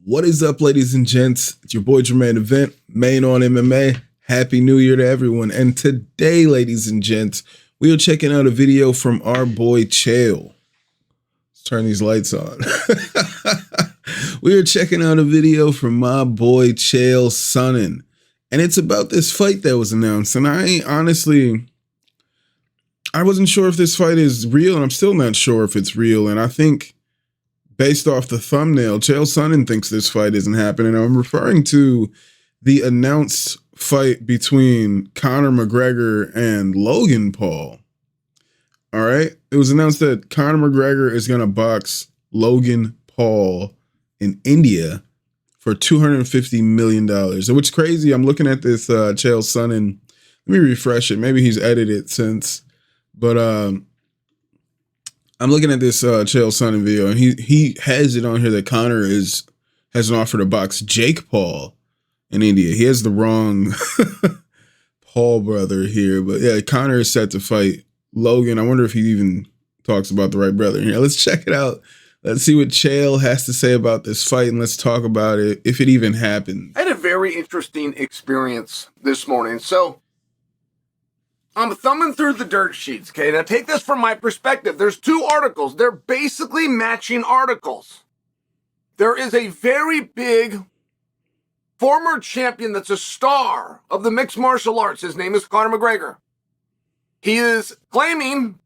What is up, ladies and gents? It's your boy Jermaine Event, Main on MMA. Happy New Year to everyone. And today, ladies and gents, we are checking out a video from our boy Chael. Let's turn these lights on. We are checking out a video from my boy Chael Sonnen. And it's about this fight that was announced. And I wasn't sure if this fight is real, and I'm still not sure if it's real. And I think, based off the thumbnail, Chael Sonnen thinks this fight isn't happening. I'm referring to the announced fight between Conor McGregor and Logan Paul. All right? It was announced that Conor McGregor is going to box Logan Paul in India for $250 million. And what's crazy, I'm looking at this Chael Sonnen. Let me refresh it. Maybe he's edited since. But I'm looking at this Chael Sonnen video, and he has it on here that Conor has an offer to box Jake Paul in India. He has the wrong Paul brother here, but yeah, Conor is set to fight Logan. I wonder if he even talks about the right brother here. Let's check it out. Let's see what Chael has to say about this fight, and let's talk about it, if it even happened. I had a very interesting experience this morning. So I'm thumbing through the dirt sheets, okay? Now take this from my perspective. There's two articles. They're basically matching articles. There is a very big former champion that's a star of the mixed martial arts. His name is Conor McGregor. He is claiming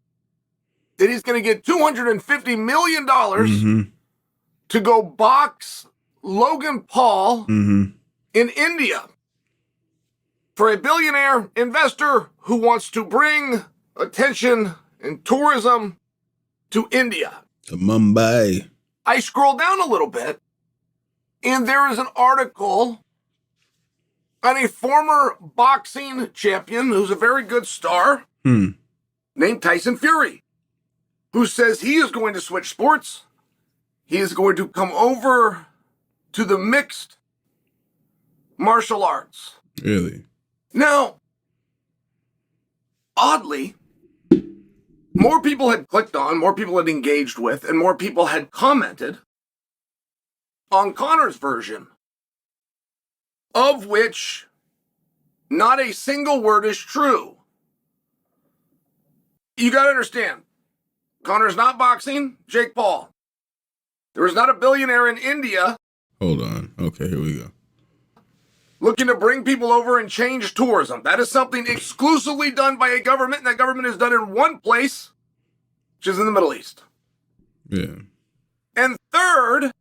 that he's going to get $250 million to go box Logan Paul in India, for a billionaire investor who wants to bring attention and tourism to India. To Mumbai. I scroll down a little bit, and there is an article on a former boxing champion who's a very good star named Tyson Fury, who says he is going to switch sports. He is going to come over to the mixed martial arts. Really? Now, oddly, more people had clicked on, more people had engaged with, and more people had commented on Conor's version, of which not a single word is true. You got to understand, Conor's not boxing Jake Paul. There is not a billionaire in India. Hold on. Okay, here we go. Looking to bring people over and change tourism. That is something exclusively done by a government, and that government is done in one place, which is in the Middle East. Yeah. And third,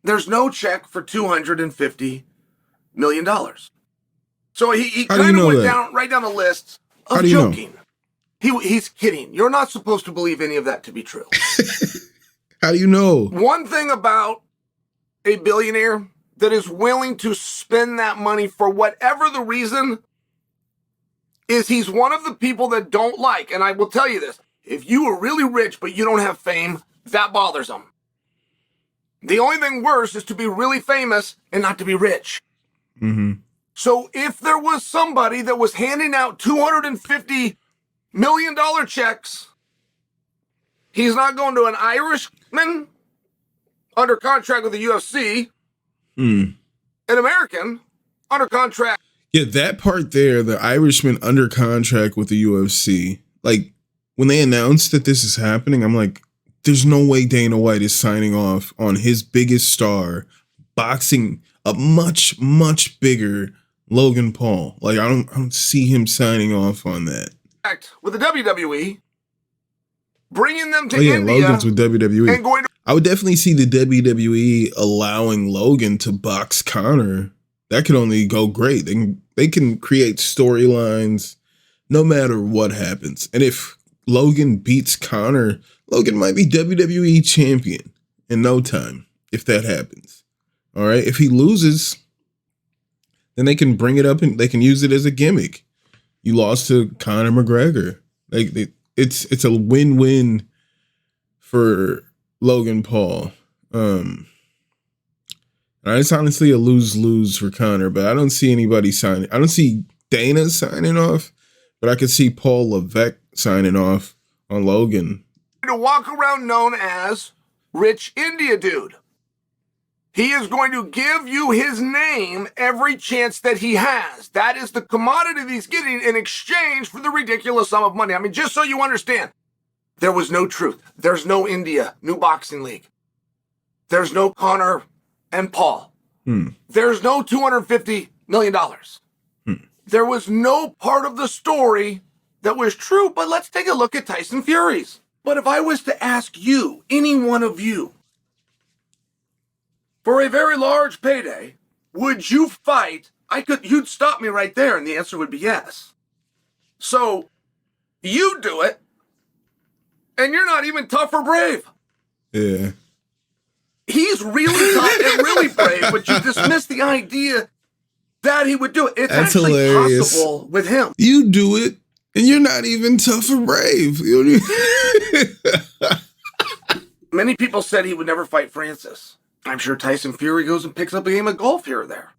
there's no check for $250 million. So he kind of went right down the list of joking. He's kidding. You're not supposed to believe any of that to be true. How do you know? One thing about a billionaire that is willing to spend that money for whatever the reason is, he's one of the people that don't like, and I will tell you this, if you are really rich but you don't have fame, that bothers them. The only thing worse is to be really famous and not to be rich. So if there was somebody that was handing out $250 million checks, he's not going to an Irishman under contract with the UFC, an American under contract. Yeah, that part there, the Irishman under contract with the UFC. Like, when they announced that this is happening, I'm like, there's no way Dana White is signing off on his biggest star boxing a much, much bigger Logan Paul. Like, I don't see him signing off on that. With the WWE, bringing them to India. Logan's with WWE. And going to I would definitely see the WWE allowing Logan to box Conor. That could only go great. They can create storylines no matter what happens. And if Logan beats Conor, Logan might be WWE champion in no time if that happens. All right. If he loses, then they can bring it up and they can use it as a gimmick. You lost to Conor McGregor. It's a win-win for Logan Paul. It's honestly a lose-lose for Conor, but I don't see anybody signing. I don't see Dana signing off, but I could see Paul Levesque signing off on Logan. To walk around known as Rich India Dude. He is going to give you his name every chance that he has. That is the commodity that he's getting in exchange for the ridiculous sum of money. I mean, just so you understand, there was no truth. There's no India, new boxing league. There's no Conor and Paul. There's no $250 million. There was no part of the story that was true, but let's take a look at Tyson Fury's. But if I was to ask you, any one of you, for a very large payday, would you fight? You'd stop me right there, and the answer would be yes. So, you do it, and you're not even tough or brave. Yeah. He's really tough and really brave, but you dismiss the idea that he would do it. It's That's actually hilarious. possible with him. You do it, and you're not even tough or brave. Many people said he would never fight Francis. I'm sure Tyson Fury goes and picks up a game of golf here or there.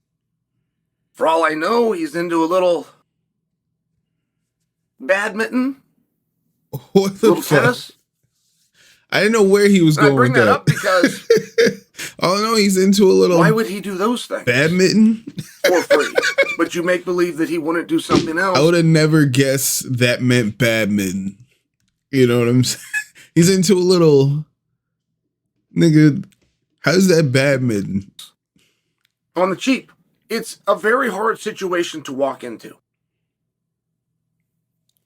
For all I know, he's into a little badminton, What the little fuck? tennis. I didn't know where he was And I going bring with that that. up because Oh no, he's into a little why would he do those things badminton. for free? But you make believe that he wouldn't do something else. I would have never guessed that meant badminton. You know what I'm saying? He's into a little nigga. How's that badminton? On the cheap. It's a very hard situation to walk into.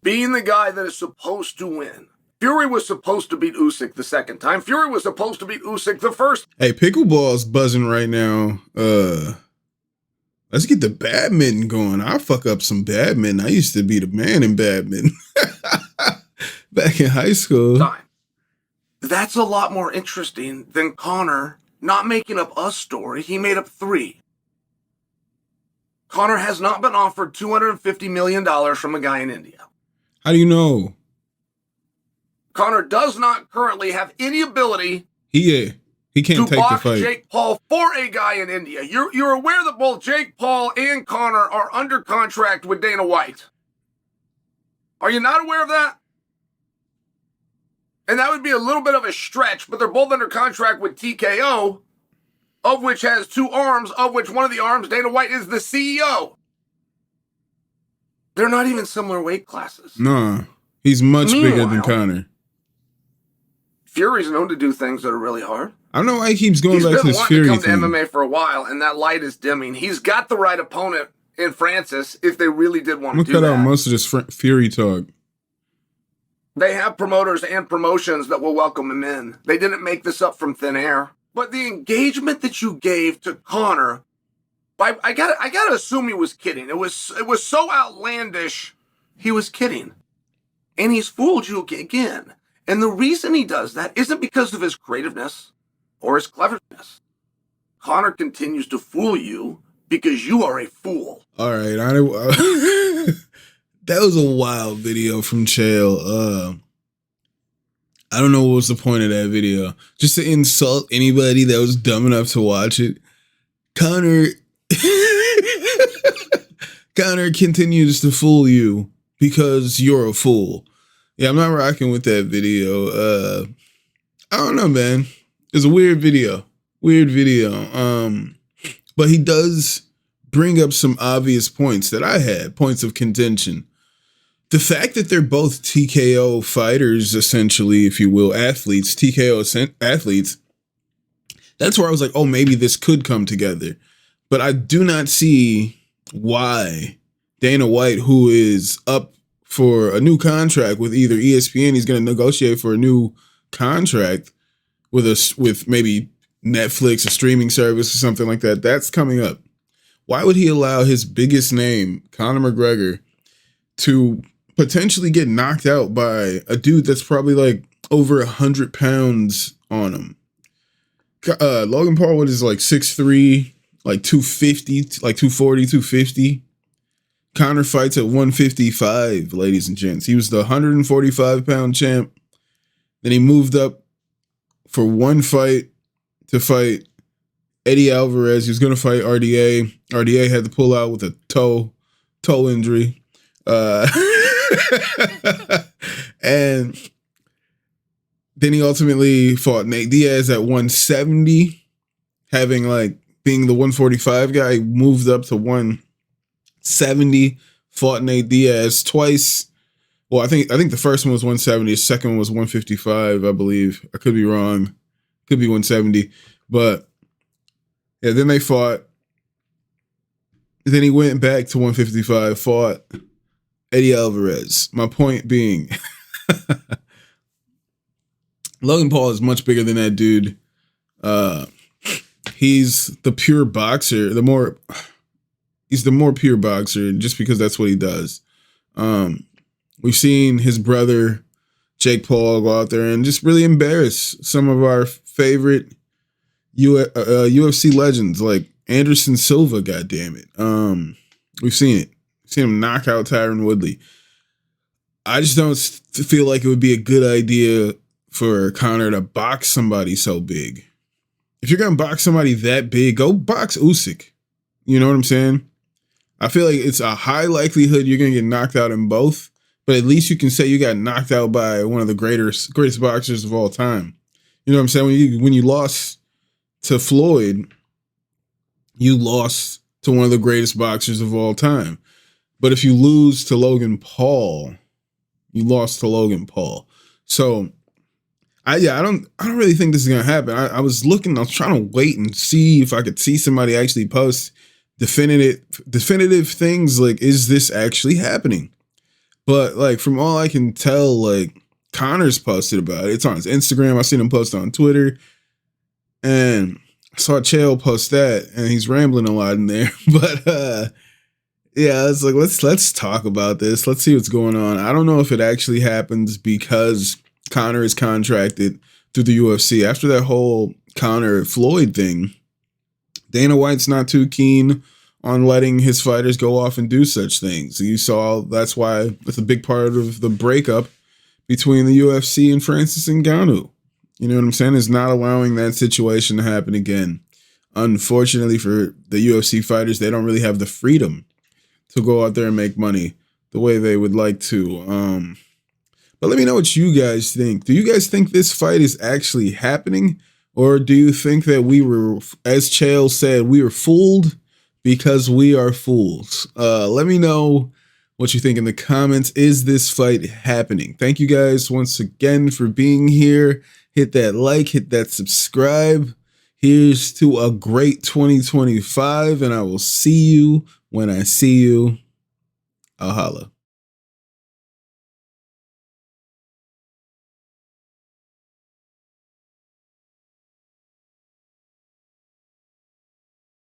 Being the guy that is supposed to win. Fury was supposed to beat Usyk the second time. Fury was supposed to beat Usyk the first. Hey, pickleball's buzzing right now. Let's get the badminton going. I'll fuck up some badminton. I used to be the man in badminton. Back in high school. Time. That's a lot more interesting than Conor not making up a story. He made up 3. Conor has not been offered $250 million from a guy in India. How do you know? Conor does not currently have any ability He can't to take the box fight. Jake Paul for a guy in India. You're aware that both Jake Paul and Conor are under contract with Dana White. Are you not aware of that? And that would be a little bit of a stretch, but they're both under contract with TKO, of which has 2 arms, of which one of the arms, Dana White, is the CEO. They're not even similar weight classes. Nah, he's much bigger than Meanwhile, Conor. Fury's known to do things that are really hard. I don't know why he keeps going He's back to been this wanting to Fury come thing. to MMA for a while, and that light is dimming. He's got the right opponent in Francis if they really did want I'm to gonna do cut out that. most of this Fury talk. They have promoters and promotions that will welcome him in. They didn't make this up from thin air. But the engagement that you gave to Conor, I gotta assume he was kidding. It was so outlandish. He was kidding, and he's fooled you again. And the reason he does that isn't because of his creativeness or his cleverness. Conor continues to fool you because you are a fool. All right, that was a wild video from Chael. I don't know what was the point of that video. Just to insult anybody that was dumb enough to watch it. Conor continues to fool you because you're a fool. Yeah, I'm not rocking with that video. I don't know, man. It's a weird video. But he does bring up some obvious points that I had, points of contention. The fact that they're both TKO fighters, essentially, if you will, athletes, TKO athletes, that's where I was like, oh, maybe this could come together. But I do not see why Dana White, who is up for a new contract with either ESPN, he's going to negotiate for a new contract with maybe Netflix, a streaming service or something like that. That's coming up. Why would he allow his biggest name, Conor McGregor, to potentially get knocked out by a dude that's probably like over 100 pounds on him? Logan Paul, what is like 6'3", like 250, like 240, 250. Conor fights at 155, ladies and gents. He was the 145-pound champ. Then he moved up for one fight to fight Eddie Alvarez. He was going to fight RDA. RDA had to pull out with a toe injury. And then he ultimately fought Nate Diaz at 170. having like being the 145 guy, moved up to 170, fought Nate Diaz twice. Well, I think the first one was 170, the second one was 155, I believe. I could be wrong. Could be 170. But yeah, then they fought. Then he went back to 155, fought Eddie Alvarez. My point being, Logan Paul is much bigger than that dude. He's the pure boxer. He's the more pure boxer just because that's what he does. We've seen his brother, Jake Paul, go out there and just really embarrass some of our favorite UFC legends like Anderson Silva, goddammit. We've seen it. We've seen him knock out Tyron Woodley. I just don't feel like it would be a good idea for Conor to box somebody so big. If you're going to box somebody that big, go box Usyk. You know what I'm saying? I feel like it's a high likelihood you're going to get knocked out in both, but at least you can say you got knocked out by one of the greatest boxers of all time. You know what I'm saying? When you lost to Floyd, you lost to one of the greatest boxers of all time. But if you lose to Logan Paul, you lost to Logan Paul. So I don't really think this is gonna happen. I was trying to wait and see if I could see somebody actually post definitive things like, is this actually happening? But like from all I can tell, like Conor's posted about it. It's on his Instagram. I seen him post on Twitter, and I saw Chael post that, and he's rambling a lot in there. But yeah, it's like let's talk about this. Let's see what's going on. I don't know if it actually happens because Conor is contracted through the UFC. After that whole Conor Floyd thing, Dana White's not too keen on letting his fighters go off and do such things. You saw that's why it's a big part of the breakup between the UFC and Francis Ngannou. You know what I'm saying? Is not allowing that situation to happen again. Unfortunately for the UFC fighters, they don't really have the freedom to go out there and make money the way they would like to. But let me know what you guys think. Do you guys think this fight is actually happening? Or do you think that we were, as Chael said, we were fooled because we are fools? Let me know what you think in the comments. Is this fight happening? Thank you guys once again for being here. Hit that like, hit that subscribe. Here's to a great 2025, and I will see you when I see you. I'll holla.